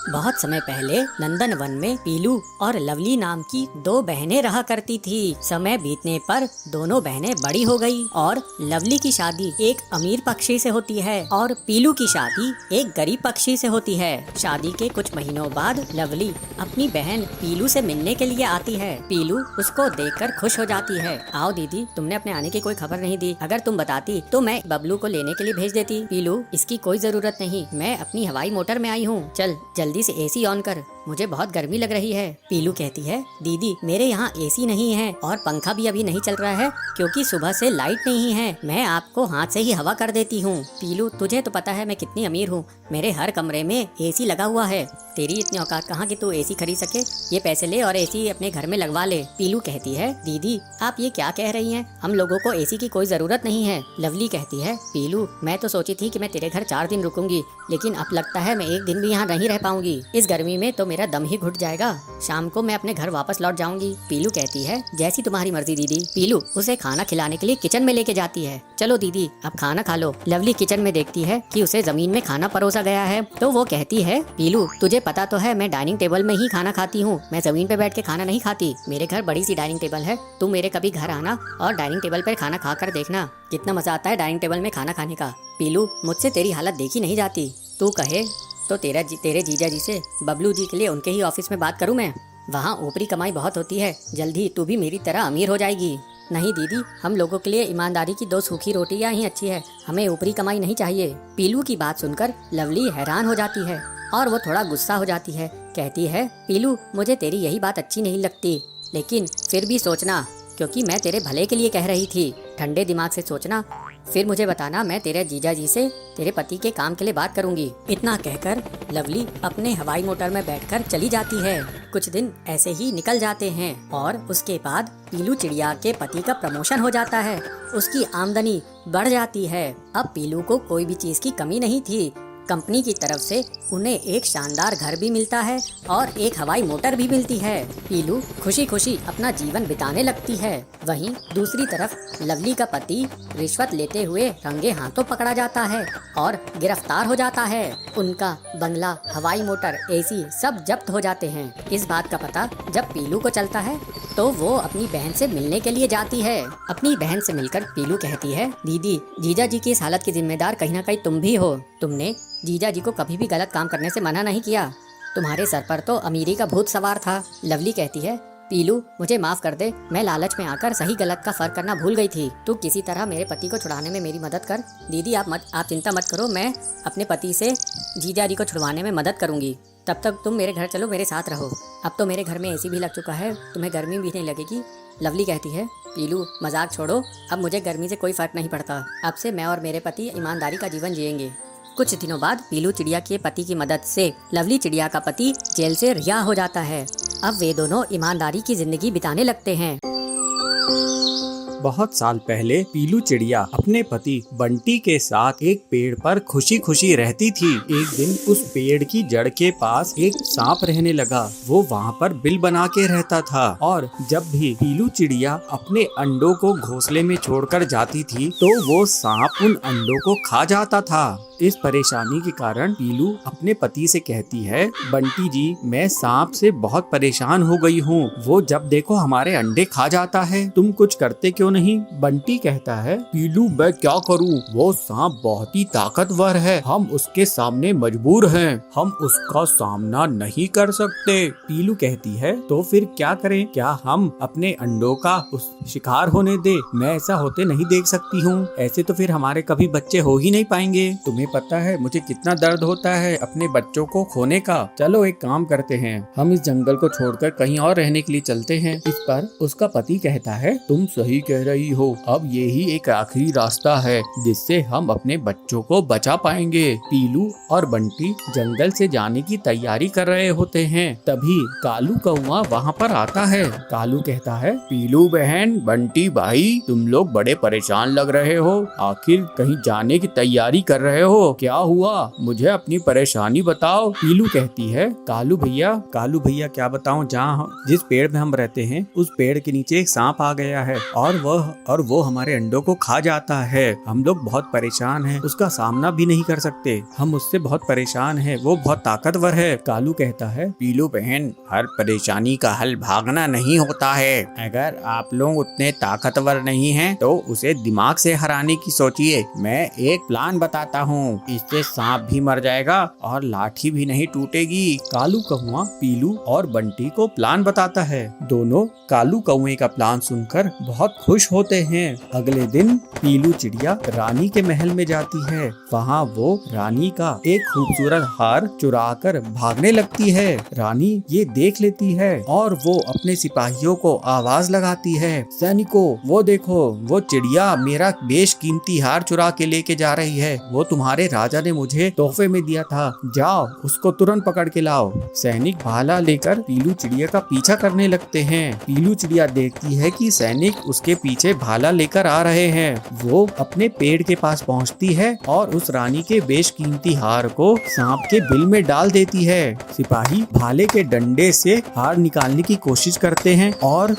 बहुत समय पहले नंदन वन में पीलू और लवली नाम की दो बहनें रहा करती थी। समय बीतने पर दोनों बहनें बड़ी हो गई और लवली की शादी एक अमीर पक्षी से होती है और पीलू की शादी एक गरीब पक्षी से होती है। शादी के कुछ महीनों बाद लवली अपनी बहन पीलू से मिलने के लिए आती है। पीलू उसको देखकर खुश हो जाती है। आओ दीदी, तुमने अपने आने की कोई खबर नहीं दी। अगर तुम बताती तो मैं बबलू को लेने के लिए भेज देती। पीलू, इसकी कोई जरूरत नहीं, मैं अपनी हवाई मोटर में आई हूँ। चल जल्दी से एसी ऑन कर, मुझे बहुत गर्मी लग रही है। पीलू कहती है, दीदी मेरे यहाँ एसी नहीं है और पंखा भी अभी नहीं चल रहा है क्योंकि सुबह से लाइट नहीं है। मैं आपको हाथ से ही हवा कर देती हूँ। पीलू, तुझे तो पता है मैं कितनी अमीर हूँ, मेरे हर कमरे में एसी लगा हुआ है। तेरी इतनी औकात कहाँ कि तू एसी खरीद सके। ये पैसे ले और एसी अपने घर में लगवा ले। पीलू कहती है, दीदी आप ये क्या कह रही हैं? हम लोगों को एसी की कोई जरूरत नहीं है। लवली कहती है, पीलू मैं तो सोची थी कि मैं तेरे घर 4 दिन रुकूंगी, लेकिन अब लगता है मैं एक दिन भी यहाँ नहीं रह पाऊंगी। इस गर्मी में तो मेरा दम ही घुट जाएगा। शाम को मैं अपने घर वापस लौट जाऊंगी। पीलू कहती है, जैसी तुम्हारी मर्जी दीदी। पीलू उसे खाना खिलाने के लिए किचन में लेके जाती है। चलो दीदी अब खाना खा लो। लवली किचन में देखती है कि उसे जमीन में खाना परोसा गया है तो वो कहती है, पीलू तुझे पता तो है मैं डाइनिंग टेबल में ही खाना खाती हूँ, मैं जमीन पे बैठ के खाना नहीं खाती। मेरे घर बड़ी सी डाइनिंग टेबल है, तुम मेरे कभी घर आना और डाइनिंग टेबल पर खाना खा कर देखना कितना मजा आता है डाइनिंग टेबल में खाना खाने का। पीलू, मुझसे तेरी हालत देखी नहीं जाती। तू कहे तो तेरे जीजा जी से बबलू जी के लिए उनके ही ऑफिस में बात करूं मैं। वहाँ ऊपरी कमाई बहुत होती है, जल्दी तू भी मेरी तरह अमीर हो जाएगी। नहीं दीदी, हम लोगों के लिए ईमानदारी की 2 सूखी रोटियां ही अच्छी है, हमें ऊपरी कमाई नहीं चाहिए। पीलू की बात सुनकर लवली हैरान हो जाती है और वो थोड़ा गुस्सा हो जाती है। कहती है, पीलू मुझे तेरी यही बात अच्छी नहीं लगती, लेकिन फिर भी सोचना, क्योंकि मैं तेरे भले के लिए कह रही थी। ठंडे दिमाग से सोचना, फिर मुझे बताना, मैं तेरे जीजा जी से तेरे पति के काम के लिए बात करूंगी। इतना कहकर लवली अपने हवाई मोटर में बैठकर चली जाती है। कुछ दिन ऐसे ही निकल जाते हैं और उसके बाद पीलू चिड़िया के पति का प्रमोशन हो जाता है। उसकी आमदनी बढ़ जाती है। अब पीलू को कोई भी चीज की कमी नहीं थी। कंपनी की तरफ से उन्हें एक शानदार घर भी मिलता है और एक हवाई मोटर भी मिलती है। पीलू खुशी खुशी अपना जीवन बिताने लगती है। वहीं दूसरी तरफ लवली का पति रिश्वत लेते हुए रंगे हाथों पकड़ा जाता है और गिरफ्तार हो जाता है। उनका बंगला, हवाई मोटर, एसी सब जब्त हो जाते हैं। इस बात का पता जब पीलू को चलता है तो वो अपनी बहन से मिलने के लिए जाती है। अपनी बहन से मिलकर पीलू कहती है, दीदी जीजा जी की इस हालत की जिम्मेदार कहीं न कहीं तुम भी हो। तुमने जीजा जी को कभी भी गलत काम करने से मना नहीं किया, तुम्हारे सर पर तो अमीरी का भूत सवार था। लवली कहती है, पीलू मुझे माफ कर दे, मैं लालच में आकर सही गलत का फर्क करना भूल गई थी। तू किसी तरह मेरे पति को छुड़ाने में मेरी मदद कर। दीदी आप चिंता मत करो, मैं अपने पति से जीजा जी को छुड़वाने में मदद करूंगी। तब तक तुम मेरे घर चलो, मेरे साथ रहो। अब तो मेरे घर में एसी भी लग चुका है, तुम्हें गर्मी भी नहीं लगेगी। लवली कहती है, पीलू मजाक छोड़ो, अब मुझे गर्मी से कोई फर्क नहीं पड़ता। अब से मैं और मेरे पति ईमानदारी का जीवन जिएंगे। कुछ दिनों बाद पीलू चिड़िया के पति की मदद से लवली चिड़िया का पति जेल से रिहा हो जाता है। अब वे दोनों ईमानदारी की जिंदगी बिताने लगते हैं। बहुत साल पहले पीलू चिड़िया अपने पति बंटी के साथ एक पेड़ पर खुशी खुशी रहती थी। एक दिन उस पेड़ की जड़ के पास एक सांप रहने लगा। वो वहाँ पर बिल बना के रहता था और जब भी पीलू चिड़िया अपने अंडों को घोंसले में छोड़कर जाती थी तो वो सांप उन अंडों को खा जाता था। इस परेशानी के कारण पीलू अपने पति से कहती है, बंटी जी मैं सांप से बहुत परेशान हो गई हूँ, वो जब देखो हमारे अंडे खा जाता है, तुम कुछ करते क्यों नहीं? बंटी कहता है, पीलू मैं क्या करूँ, वो सांप बहुत ही ताकतवर है, हम उसके सामने मजबूर हैं, हम उसका सामना नहीं कर सकते। पीलू कहती है, तो फिर क्या करें, क्या हम अपने अंडों का उस शिकार होने दे? मैं ऐसा होते नहीं देख सकती हूँ, ऐसे तो फिर हमारे कभी बच्चे हो ही नहीं पाएंगे। तुम्हें पता है मुझे कितना दर्द होता है अपने बच्चों को खोने का। चलो एक काम करते हैं, हम इस जंगल को छोड़कर कहीं और रहने के लिए चलते हैं। इस पर उसका पति कहता है, तुम सही कह रही हो, अब यही एक आखिरी रास्ता है जिससे हम अपने बच्चों को बचा पाएंगे। पीलू और बंटी जंगल से जाने की तैयारी कर रहे होते हैं, तभी कालू कौवा वहाँ पर आता है। कालू कहता है, पीलू बहन, बंटी भाई, तुम लोग बड़े परेशान लग रहे हो, आखिर कहीं जाने की तैयारी कर रहे हो हो, क्या हुआ, मुझे अपनी परेशानी बताओ। पीलू कहती है, कालू भैया क्या बताऊं, जहाँ जिस पेड़ में हम रहते हैं उस पेड़ के नीचे एक सांप आ गया है और वो हमारे अंडों को खा जाता है। हम लोग बहुत परेशान हैं, उसका सामना भी नहीं कर सकते, हम उससे बहुत परेशान हैं, वो बहुत ताकतवर है। कालू कहता है, पीलू बहन, हर परेशानी का हल भागना नहीं होता है। अगर आप लोग उतने ताकतवर नहीं हैं तो उसे दिमाग से हराने की सोचिए। मैं एक प्लान बताता हूँ, इससे सांप भी मर जाएगा और लाठी भी नहीं टूटेगी। कालू कौवा पीलू और बंटी को प्लान बताता है। दोनों कालू कौवे का प्लान सुनकर बहुत खुश होते हैं। अगले दिन पीलू चिड़िया रानी के महल में जाती है। वहाँ वो रानी का एक खूबसूरत हार चुराकर भागने लगती है। रानी ये देख लेती है और वो अपने सिपाहियों को आवाज लगाती है, सैनिकों, वो देखो, वो चिड़िया मेरा बेशकीमती हार चुरा के लेके जा रही है। वो तुम्हारे राजा ने मुझे तोहफे में दिया था, जाओ उसको तुरंत पकड़ के लाओ। सैनिक भाला लेकर पीलू चिड़िया का पीछा करने लगते हैं। पीलू चिड़िया देखती है कि सैनिक उसके पीछे भाला लेकर आ रहे हैं। वो अपने पेड़ के पास पहुंचती है और उस रानी के बेशकीमती हार को सांप के बिल में डाल देती है। सिपाही भाले के डंडे से हार निकालने की कोशिश करते हैं और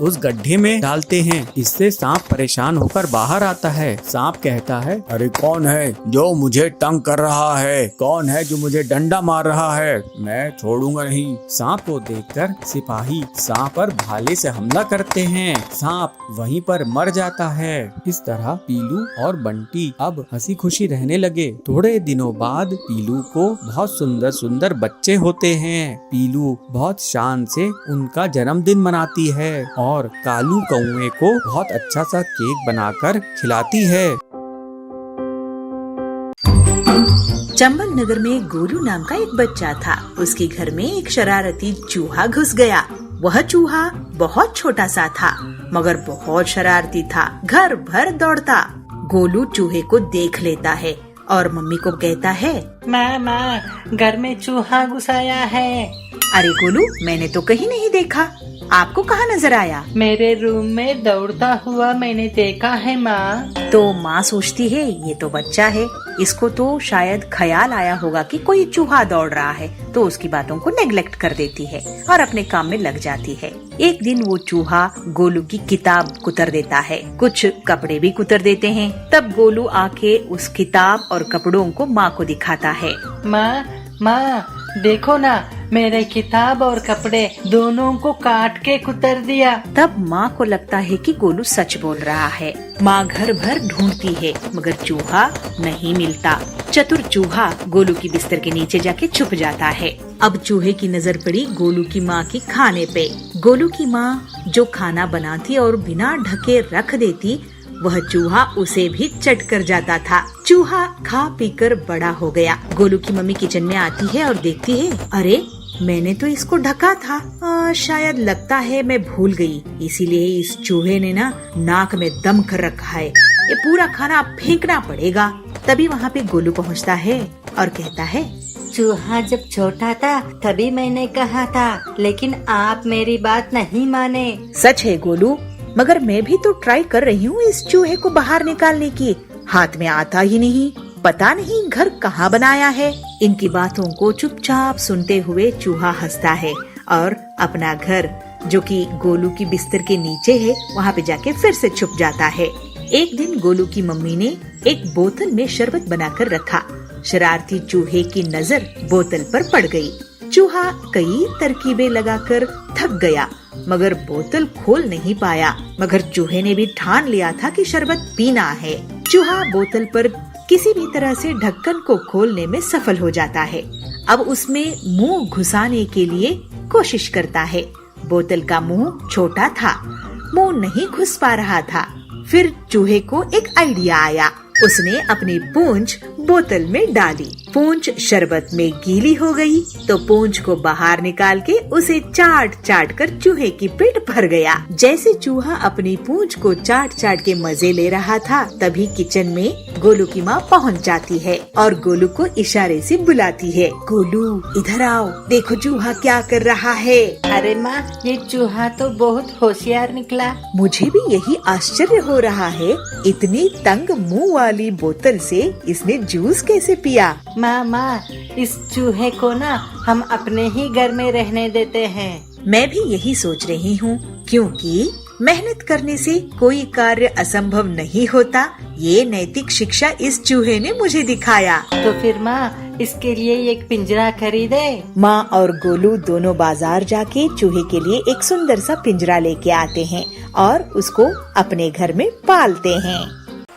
उस गड्ढे में डालते हैं। इससे सांप परेशान होकर बाहर आता है। सांप कहता है, अरे कौन है जो मुझे तंग कर रहा है, कौन है जो मुझे डंडा मार रहा है, मैं छोड़ूंगा नहीं। सांप को देखकर सिपाही सांप पर भाले से हमला करते हैं। सांप वहीं पर मर जाता है। इस तरह पीलू और बंटी अब हंसी खुशी रहने लगे। थोड़े दिनों बाद पीलू को बहुत सुंदर सुंदर बच्चे होते हैं। पीलू बहुत शान से उनका जन्मदिन मनाती है और कालू कौवे को बहुत अच्छा सा केक बनाकर खिलाती है। चंबल नगर में गोलू नाम का एक बच्चा था। उसके घर में एक शरारती चूहा घुस गया। वह चूहा बहुत छोटा सा था मगर बहुत शरारती था, घर भर दौड़ता। गोलू चूहे को देख लेता है और मम्मी को कहता है, माँ, घर में चूहा घुस आया है। अरे गोलू, मैंने तो कहीं नहीं देखा, आपको कहाँ नजर आया? मेरे रूम में दौड़ता हुआ मैंने देखा है माँ। तो माँ सोचती है ये तो बच्चा है, इसको तो शायद ख्याल आया होगा कि कोई चूहा दौड़ रहा है, तो उसकी बातों को नेग्लेक्ट कर देती है और अपने काम में लग जाती है। एक दिन वो चूहा गोलू की किताब कुतर देता है, कुछ कपड़े भी कुतर देते हैं। तब गोलू आके उस किताब और कपड़ों को माँ को दिखाता है। माँ देखो ना, मेरे किताब और कपड़े दोनों को काट के कुतर दिया। तब माँ को लगता है कि गोलू सच बोल रहा है। माँ घर भर ढूंढती है मगर चूहा नहीं मिलता। चतुर चूहा गोलू की बिस्तर के नीचे जाके छुप जाता है। अब चूहे की नजर पड़ी गोलू की माँ की खाने पे। गोलू की माँ जो खाना बनाती और बिना ढके रख देती, वह चूहा उसे भी चट कर जाता था। चूहा खा पीकर बड़ा हो गया। गोलू की मम्मी किचन में आती है और देखती है, अरे मैंने तो इसको ढका था, शायद लगता है मैं भूल गई, इसीलिए इस चूहे ने ना नाक में दम कर रखा है, ये पूरा खाना फेंकना पड़ेगा। तभी वहाँ पे गोलू पहुँचता है और कहता है, चूहा जब छोटा था तभी मैंने कहा था, लेकिन आप मेरी बात नहीं माने। सच है गोलू, मगर मैं भी तो ट्राई कर रही हूँ इस चूहे को बाहर निकालने की, हाथ में आता ही नहीं, पता नहीं घर कहाँ बनाया है। इनकी बातों को चुपचाप सुनते हुए चूहा हंसता है और अपना घर, जो कि गोलू की बिस्तर के नीचे है, वहाँ पे जाके फिर से छुप जाता है। एक दिन गोलू की मम्मी ने एक बोतल में शरबत बनाकर रखा। शरारती चूहे की नजर बोतल पर पड़ गई। चूहा कई तरकीबें लगाकर थक गया मगर बोतल खोल नहीं पाया। मगर चूहे ने भी ठान लिया था कि शरबत पीना है। चूहा बोतल पर किसी भी तरह से ढक्कन को खोलने में सफल हो जाता है। अब उसमें मुंह घुसाने के लिए कोशिश करता है। बोतल का मुंह छोटा था, मुंह नहीं घुस पा रहा था। फिर चूहे को एक आइडिया आया। उसने अपनी पूंछ बोतल में डाली, पूंछ शरबत में गीली हो गई तो पूंछ को बाहर निकाल के उसे चाट चाट कर चूहे की पेट भर गया। जैसे चूहा अपनी पूंछ को चाट चाट के मजे ले रहा था, तभी किचन में गोलू की माँ पहुँच जाती है और गोलू को इशारे से बुलाती है, गोलू इधर आओ, देखो चूहा क्या कर रहा है। अरे माँ, ये चूहा तो बहुत होशियार निकला। मुझे भी यही आश्चर्य हो रहा है, इतनी तंग मुंह वाली बोतल से इसने जूस कैसे पिया। माँ, इस चूहे को ना हम अपने ही घर में रहने देते हैं। मैं भी यही सोच रही हूँ, क्योंकि मेहनत करने से कोई कार्य असंभव नहीं होता। ये नैतिक शिक्षा इस चूहे ने मुझे दिखाया। तो फिर माँ, इसके लिए एक पिंजरा खरीदे। माँ और गोलू दोनों बाजार जाके चूहे के लिए एक सुंदर सा पिंजरा लेके आते हैं और उसको अपने घर में पालते हैं।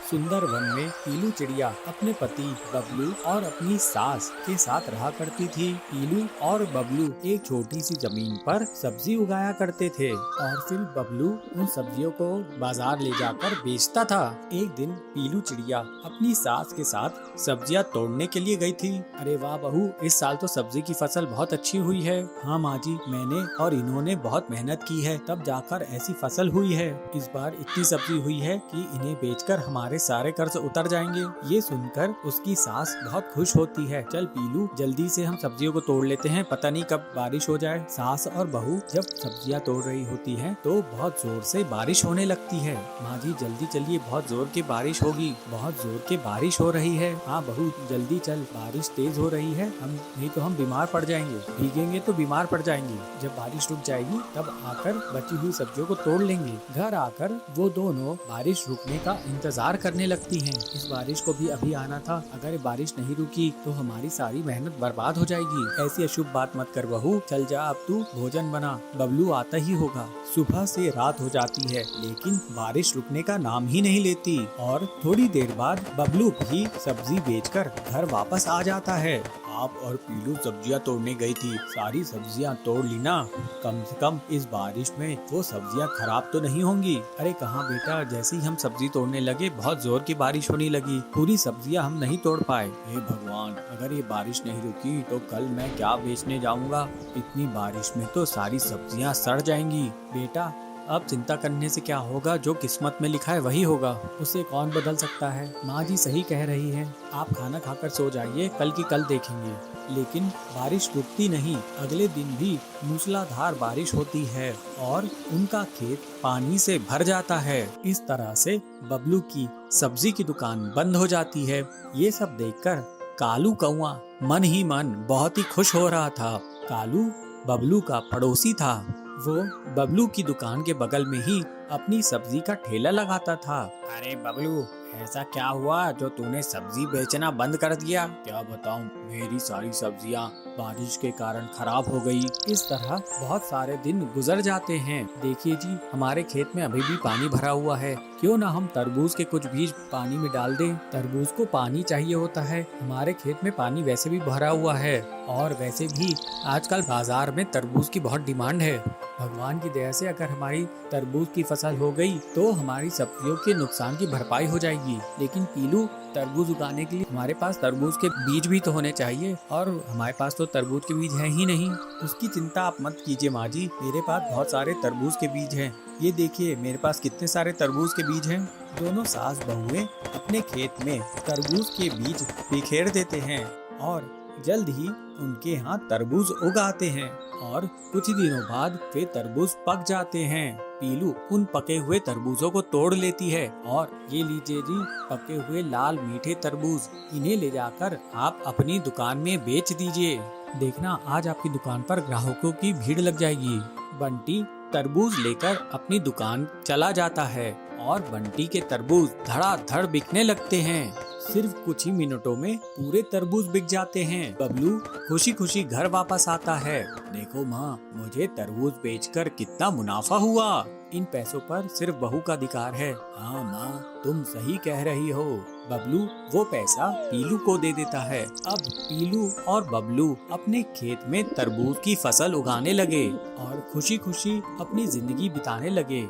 सुंदर वन में पीलू चिड़िया अपने पति बबलू और अपनी सास के साथ रहा करती थी। पीलू और बबलू एक छोटी सी जमीन पर सब्जी उगाया करते थे और फिर बबलू उन सब्जियों को बाजार ले जाकर बेचता था। एक दिन पीलू चिड़िया अपनी सास के साथ सब्जियां तोड़ने के लिए गई थी। अरे वाह बहू, इस साल तो सब्जी की फसल बहुत अच्छी हुई है। हाँ माँ जी, मैंने और इन्होंने बहुत मेहनत की है, तब जाकर ऐसी फसल हुई है। इस बार इतनी सब्जी हुई है कि इन्हें बेचकर हमारे सारे कर्ज उतर जाएंगे। ये सुनकर उसकी सास बहुत खुश होती है। चल पीलू, जल्दी से हम सब्जियों को तोड़ लेते हैं, पता नहीं कब बारिश हो जाए। सास और बहू जब सब्जियां तोड़ रही होती हैं, तो बहुत जोर से बारिश होने लगती है। माँ जी जल्दी चलिए, बहुत जोर की बारिश होगी। बहुत जोर की बारिश हो रही है। हाँ बहू जल्दी चल, बारिश तेज हो रही है, हम नहीं तो हम बीमार पड़ जाएंगे, भीगेंगे तो बीमार पड़ जाएंगे। जब बारिश रुक जाएगी तब आकर बची हुई सब्जियों को तोड़ लेंगे। घर आकर वो दोनों बारिश रुकने का इंतजार करने लगती हैं। इस बारिश को भी अभी आना था, अगर बारिश नहीं रुकी तो हमारी सारी मेहनत बर्बाद हो जाएगी। ऐसी अशुभ बात मत कर बहू, चल जा अब तू भोजन बना, बबलू आता ही होगा। सुबह से रात हो जाती है, लेकिन बारिश रुकने का नाम ही नहीं लेती और थोड़ी देर बाद बबलू भी सब्जी बेचकर घर वापस आ जाता है। आप और पीलू सब्जियां तोड़ने गई थी, सारी सब्जियां तोड़ ली ना? कम से कम इस बारिश में वो सब्जियां खराब तो नहीं होंगी? अरे कहाँ बेटा, जैसे ही हम सब्जी तोड़ने लगे बहुत जोर की बारिश होने लगी, पूरी सब्जियां हम नहीं तोड़ पाए। हे भगवान, अगर ये बारिश नहीं रुकी तो कल मैं क्या बेचने जाऊंगा? इतनी बारिश में तो सारी सब्जियां सड़ जाएंगी। बेटा अब चिंता करने से क्या होगा, जो किस्मत में लिखा है वही होगा, उसे कौन बदल सकता है। माँ जी सही कह रही है, आप खाना खाकर सो जाइए, कल की कल देखेंगे। लेकिन बारिश रुकती नहीं, अगले दिन भी मूसलाधार बारिश होती है और उनका खेत पानी से भर जाता है। इस तरह से बबलू की सब्जी की दुकान बंद हो जाती है। ये सब देखकर कालू कौआ मन ही मन बहुत ही खुश हो रहा था। कालू बबलू का पड़ोसी था। वो बबलू की दुकान के बगल में ही अपनी सब्जी का ठेला लगाता था। अरे बबलू, ऐसा क्या हुआ जो तूने सब्जी बेचना बंद कर दिया? क्या बताऊं, मेरी सारी सब्जियां बारिश के कारण खराब हो गई। इस तरह बहुत सारे दिन गुजर जाते हैं। देखिए जी, हमारे खेत में अभी भी पानी भरा हुआ है, क्यों ना हम तरबूज के कुछ बीज पानी में डाल दें। तरबूज को पानी चाहिए होता है, हमारे खेत में पानी वैसे भी भरा हुआ है और वैसे भी आजकल बाजार में तरबूज की बहुत डिमांड है। भगवान की दया से अगर हमारी तरबूज की फसल हो गई तो हमारी सब्जियों के नुकसान की भरपाई हो जाएगी। लेकिन पीलू, तरबूज उगाने के लिए हमारे पास तरबूज के बीज भी तो होने चाहिए और हमारे पास तो तरबूज के बीज हैं ही नहीं। उसकी चिंता आप मत कीजिए माँ जी, मेरे पास बहुत सारे तरबूज के बीज हैं। ये देखिए मेरे पास कितने सारे तरबूज के बीज हैं। दोनों सास बहुएं अपने खेत में तरबूज के बीज बिखेर देते हैं और जल्द ही उनके यहाँ तरबूज उगाते हैं और कुछ दिनों बाद वे तरबूज पक जाते हैं। पीलू उन पके हुए तरबूजों को तोड़ लेती है और ये लीजिए जी, पके हुए लाल मीठे तरबूज, इन्हें ले जाकर आप अपनी दुकान में बेच दीजिए। देखना आज आपकी दुकान पर ग्राहकों की भीड़ लग जाएगी। बंटी तरबूज लेकर अपनी दुकान चला जाता है और बंटी के तरबूज धड़ाधड़ बिकने लगते हैं। सिर्फ कुछ ही मिनटों में पूरे तरबूज बिक जाते हैं। बबलू खुशी खुशी घर वापस आता है। देखो माँ, मुझे तरबूज बेचकर कितना मुनाफा हुआ। इन पैसों पर सिर्फ बहू का अधिकार है। हाँ माँ, तुम सही कह रही हो। बबलू वो पैसा पीलू को दे देता है। अब पीलू और बबलू अपने खेत में तरबूज की फसल उगाने लगे और खुशी खुशी अपनी जिंदगी बिताने लगे।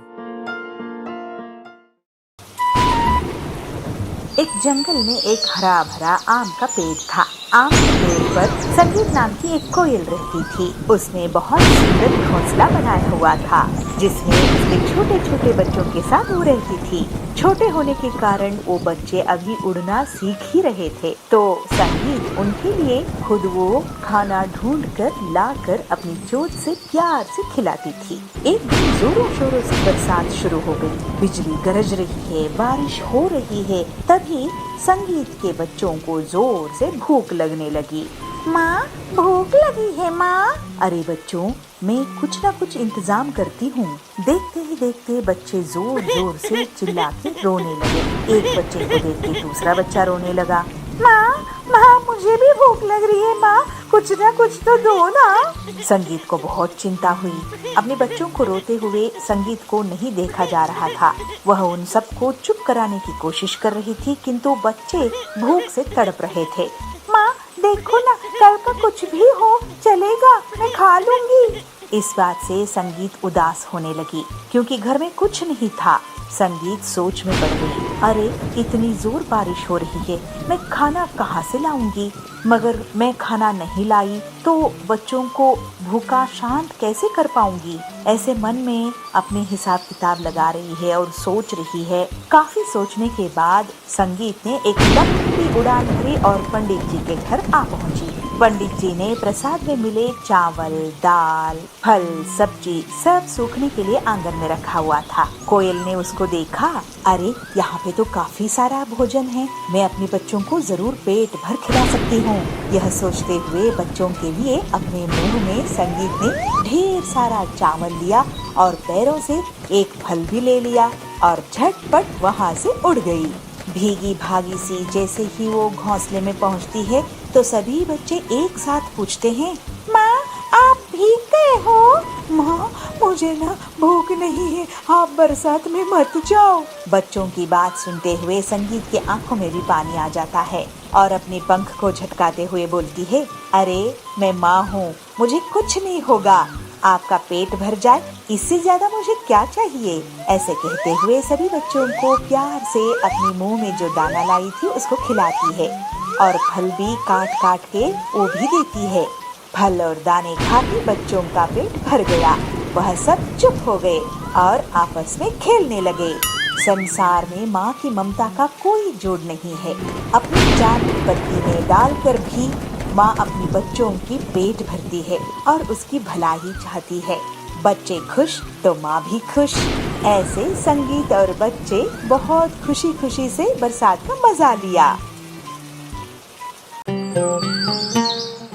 एक जंगल में एक हरा भरा आम का पेड़ था। आम के पेड़ पर संगीत नाम की एक कोयल रहती थी। उसने बहुत सुंदर घोंसला बनाया हुआ था जिसमें उसके छोटे छोटे बच्चों के साथ वो रहती थी। छोटे होने के कारण वो बच्चे अभी उड़ना सीख ही रहे थे, तो संगीत उनके लिए खुद वो खाना ढूंढ कर लाकर अपनी चोंच से प्यार से खिलाती थी। एक दिन जोरों शोरों से बरसात शुरू हो गई। बिजली गरज रही है, बारिश हो रही है। तभी संगीत के बच्चों को जोर से भूख लगने लगी। माँ, भूख लगी है माँ। अरे बच्चों, मैं कुछ न कुछ इंतजाम करती हूँ। देखते ही देखते बच्चे जोर जोर से चिल्ला के रोने लगे। एक बच्चे को देख के दूसरा बच्चा रोने लगा। माँ, मुझे भी भूख लग रही है माँ, कुछ न कुछ तो दो ना। संगीत को बहुत चिंता हुई। अपने बच्चों को रोते हुए संगीत को नहीं देखा जा रहा था। वह उन सबको चुप कराने की कोशिश कर रही थी, किंतु बच्चे भूख से तड़प रहे थे। माँ देखो ना, कल का कुछ भी हो चलेगा, मैं खा लूंगी। इस बात से संगीत उदास होने लगी क्योंकि घर में कुछ नहीं था। संगीत सोच में पड़ गई। अरे इतनी जोर बारिश हो रही है, मैं खाना कहाँ से लाऊंगी? मगर मैं खाना नहीं लाई तो बच्चों को भूखा शांत कैसे कर पाऊंगी? ऐसे मन में अपने हिसाब किताब लगा रही है और सोच रही है। काफी सोचने के बाद संगीत ने एक लंबी उड़ान भरी और पंडित जी के घर आ पहुंची। पंडित जी ने प्रसाद में मिले चावल, दाल, फल, सब्जी सब सूखने के लिए आंगन में रखा हुआ था। कोयल ने उसको देखा। अरे यहाँ पे तो काफी सारा भोजन है, मैं अपने बच्चों को जरूर पेट भर खिला सकती हूँ। यह सोचते हुए बच्चों के लिए अपने मुंह में संगीत ने ढेर सारा चावल लिया और पैरों से एक फल भी ले लिया और झटपट वहाँ से उड़ गई। भीगी भागी सी जैसे ही वो घोंसले में पहुँचती है तो सभी बच्चे एक साथ पूछते हैं, माँ आप भीग गए हो? माँ मुझे ना भूख नहीं है, आप बरसात में मत जाओ। बच्चों की बात सुनते हुए संगीत की आंखों में भी पानी आ जाता है और अपने पंख को झटकाते हुए बोलती है, अरे मैं माँ हूँ, मुझे कुछ नहीं होगा, आपका पेट भर जाए इससे ज्यादा मुझे क्या चाहिए। ऐसे कहते हुए सभी बच्चों को प्यार से अपने मुंह में जो दाना लाई थी उसको खिलाती है और फल भी काट काट के वो भी देती है। फल और दाने खाकर बच्चों का पेट भर गया। वह सब चुप हो गए और आपस में खेलने लगे। संसार में माँ की ममता का कोई जोड़ नहीं है। अपनी जान की पत्नी में डालकर भी माँ अपनी बच्चों की पेट भरती है और उसकी भलाई चाहती है। बच्चे खुश तो माँ भी खुश। ऐसे संगीत और बच्चे बहुत खुशी खुशी से बरसात का मजा लिया।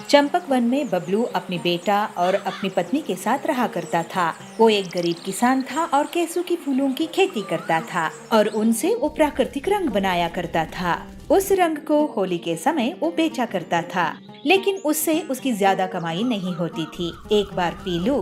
चंपक वन में बबलू अपनी बेटा और अपनी पत्नी के साथ रहा करता था। वो एक गरीब किसान था और केसू की फूलों की खेती करता था और उनसे वो प्राकृतिक रंग बनाया करता था। उस रंग को होली के समय वो बेचा करता था, लेकिन उससे उसकी ज्यादा कमाई नहीं होती थी। एक बार पीलू,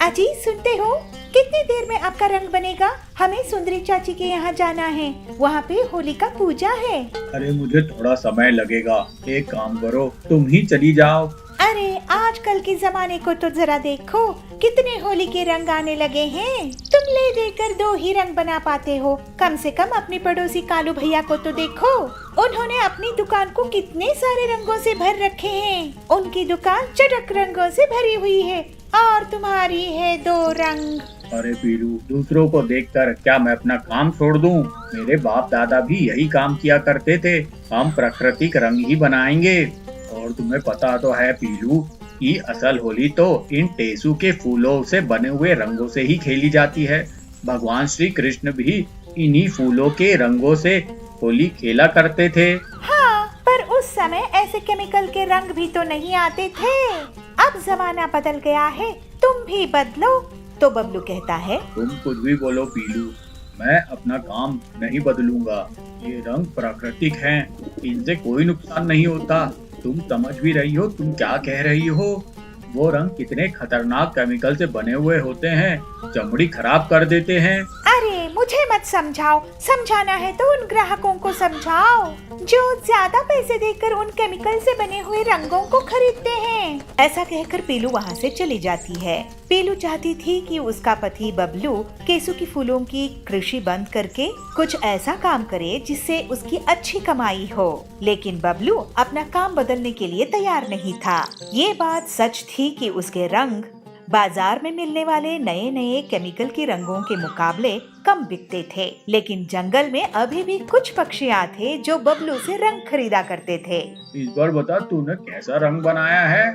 अजी सुनते हो, कितनी देर में आपका रंग बनेगा? हमें सुंदरी चाची के यहाँ जाना है, वहाँ पे होली का पूजा है। अरे मुझे थोड़ा समय लगेगा, एक काम करो तुम ही चली जाओ। अरे आजकल के जमाने को तो जरा देखो, कितने होली के रंग आने लगे हैं। तुम ले देकर 2 ही रंग बना पाते हो, कम से कम अपने पड़ोसी कालू भैया को तो देखो, उन्होंने अपनी दुकान को कितने सारे रंगों से भर रखे हैं। उनकी दुकान चटक रंगों से भरी हुई है और तुम्हारी है 2 रंग। अरे पीलू, दूसरों को देखकर क्या मैं अपना काम छोड़ दूं? मेरे बाप दादा भी यही काम किया करते थे। हम प्राकृतिक रंग ही बनाएंगे। और तुम्हें पता तो है पीलू कि असल होली तो इन टेसू के फूलों से बने हुए रंगों से ही खेली जाती है। भगवान श्री कृष्ण भी इन्हीं फूलों के रंगों से होली खेला करते थे। हाँ, पर उस समय ऐसे केमिकल के रंग भी तो नहीं आते थे। अब जमाना बदल गया है, तुम भी बदलो। तो बबलू कहता है, तुम कुछ भी बोलो पीलू, मैं अपना काम नहीं बदलूंगा। ये रंग प्राकृतिक हैं, इनसे कोई नुकसान नहीं होता। तुम समझ भी रही हो तुम क्या कह रही हो? वो रंग कितने खतरनाक केमिकल से बने हुए होते हैं, चमड़ी खराब कर देते हैं। अरे मुझे मत समझाओ, समझाना है तो उन ग्राहकों को समझाओ जो ज्यादा पैसे देकर उन केमिकल से बने हुए रंगों को खरीदते हैं। ऐसा कहकर पीलू वहाँ से चली जाती है। पीलू चाहती थी कि उसका पति बबलू केसू की फूलों की कृषि बंद करके कुछ ऐसा काम करे जिससे उसकी अच्छी कमाई हो, लेकिन बबलू अपना काम बदलने के लिए तैयार नहीं था। ये बात सच थी कि उसके रंग बाजार में मिलने वाले नए नए केमिकल के रंगों के मुकाबले कम बिकते थे, लेकिन जंगल में अभी भी कुछ पक्षियाँ थे जो बबलू से रंग खरीदा करते थे। इस बार बता तूने कैसा रंग बनाया है?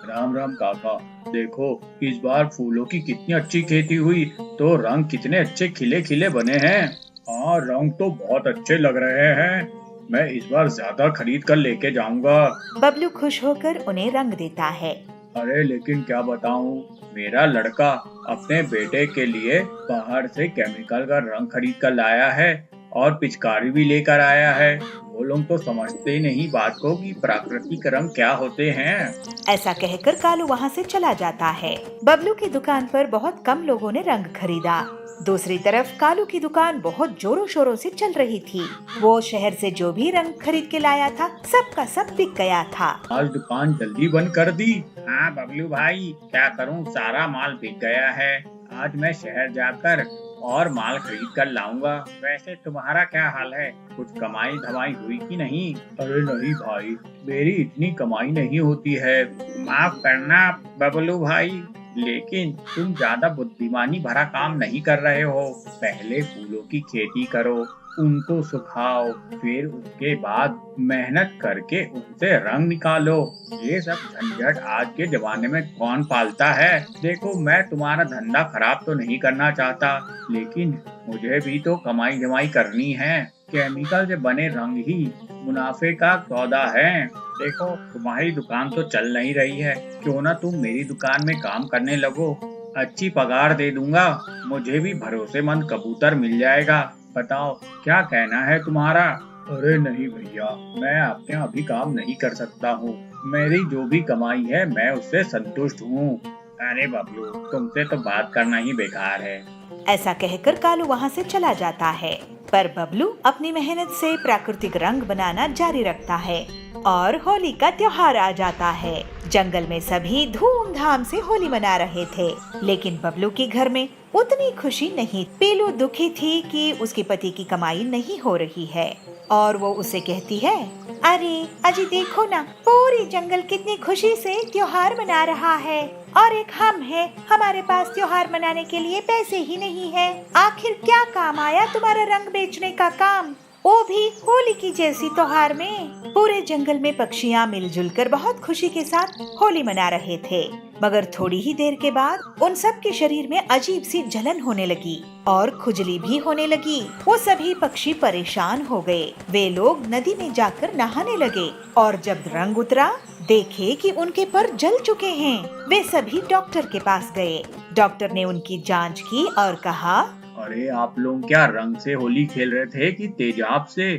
राम राम काका, देखो इस बार फूलों की कितनी अच्छी खेती हुई, तो रंग कितने अच्छे खिले खिले बने हैं। हाँ, रंग तो बहुत अच्छे लग रहे हैं, मैं इस बार ज्यादा खरीद कर लेके जाऊंगा। बबलू खुश होकर उन्हें रंग देता है। अरे लेकिन क्या बताऊं, मेरा लड़का अपने बेटे के लिए बाहर से केमिकल का रंग खरीद कर लाया है और पिचकारी भी लेकर आया है। वो लोग तो समझते ही नहीं बात को कि प्राकृतिक रंग क्या होते हैं। ऐसा कहकर कालू वहाँ से चला जाता है। बबलू की दुकान पर बहुत कम लोगों ने रंग खरीदा। दूसरी तरफ कालू की दुकान बहुत जोरों शोरों से चल रही थी। वो शहर से जो भी रंग खरीद के लाया था सबका सब बिक गया था। आज दुकान जल्दी बंद कर दी। हाँ बबलू भाई, क्या करूँ, सारा माल बिक गया है। आज मैं शहर जाकर और माल खरीद कर लाऊंगा। वैसे तुम्हारा क्या हाल है, कुछ कमाई धमाई हुई कि नहीं? अरे नहीं भाई, मेरी इतनी कमाई नहीं होती है। माफ करना बबलू भाई, लेकिन तुम ज्यादा बुद्धिमानी भरा काम नहीं कर रहे हो। पहले फूलों की खेती करो, उनको सुखाओ, फिर उसके बाद मेहनत करके उनसे रंग निकालो। ये सब झंझट आज के जमाने में कौन पालता है? देखो, मैं तुम्हारा धंधा खराब तो नहीं करना चाहता, लेकिन मुझे भी तो कमाई जमाई करनी है। केमिकल से बने रंग ही मुनाफे का सौदा है। देखो, तुम्हारी दुकान तो चल नहीं रही है, क्यों ना तुम मेरी दुकान में काम करने लगो। अच्छी पगार दे दूंगा, मुझे भी भरोसेमंद कबूतर मिल जाएगा। बताओ क्या कहना है तुम्हारा? अरे नहीं भैया, मैं आपके यहाँ अभी काम नहीं कर सकता हूँ। मेरी जो भी कमाई है मैं उससे संतुष्ट हूँ। अरे बबलू, तुमसे तो बात करना ही बेकार है। ऐसा कहकर कालू वहाँ से चला जाता है, पर बबलू अपनी मेहनत से प्राकृतिक रंग बनाना जारी रखता है और होली का त्योहार आ जाता है। जंगल में सभी धूमधाम से होली मना रहे थे, लेकिन बबलू के घर में उतनी खुशी नहीं। पीलू दुखी थी कि उसके पति की कमाई नहीं हो रही है और वो उसे कहती है, अरे अजी देखो ना, पूरी जंगल कितनी खुशी से त्योहार मना रहा है और एक हम हैं, हमारे पास त्योहार मनाने के लिए पैसे ही नहीं है। आखिर क्या काम आया तुम्हारा रंग बेचने का काम, वो भी होली की जैसी त्योहार में। पूरे जंगल में पक्षियाँ मिलजुल कर बहुत खुशी के साथ होली मना रहे थे, मगर थोड़ी ही देर के बाद उन सब के शरीर में अजीब सी जलन होने लगी और खुजली भी होने लगी। वो सभी पक्षी परेशान हो गए। वे लोग नदी में जाकर नहाने लगे और जब रंग उतरा देखे कि उनके पर जल चुके हैं। वे सभी डॉक्टर के पास गए। डॉक्टर ने उनकी जांच की और कहा, अरे आप लोग क्या रंग से होली खेल रहे थे कि तेजाब से?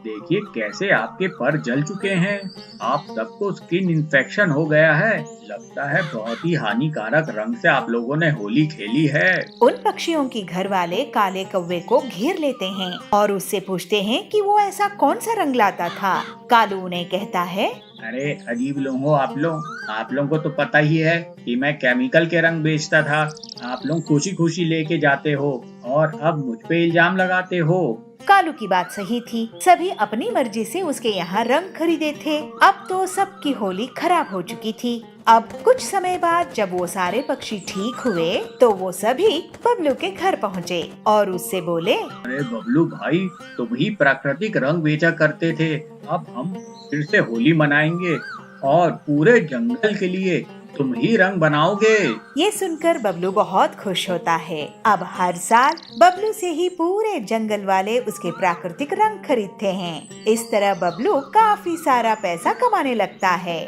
देखिए कैसे आपके पर जल चुके हैं। आप सबको स्किन इन्फेक्शन हो गया है। लगता है बहुत ही हानिकारक रंग से आप लोगों ने होली खेली है। उन पक्षियों की घर वाले काले कौवे को घेर लेते हैं और उससे पूछते हैं कि वो ऐसा कौन सा रंग लाता था। कालू उन्हें कहता है, अरे अजीब लोग हो आप लोगों को तो पता ही है कि मैं केमिकल के रंग बेचता था। आप लोग खुशी खुशी लेके जाते हो और अब मुझ पे इल्जाम लगाते हो। कालू की बात सही थी। सभी अपनी मर्जी से उसके यहाँ रंग खरीदे थे। अब तो सबकी होली खराब हो चुकी थी। अब कुछ समय बाद जब वो सारे पक्षी ठीक हुए तो वो सभी बबलू के घर पहुँचे और उससे बोले, अरे बबलू भाई, तुम ही प्राकृतिक रंग बेचा करते थे। अब हम फिर से होली मनाएंगे और पूरे जंगल के लिए तुम ही रंग बनाओगे। ये सुनकर बबलू बहुत खुश होता है। अब हर साल बबलू से ही पूरे जंगल वाले उसके प्राकृतिक रंग खरीदते हैं। इस तरह बबलू काफी सारा पैसा कमाने लगता है।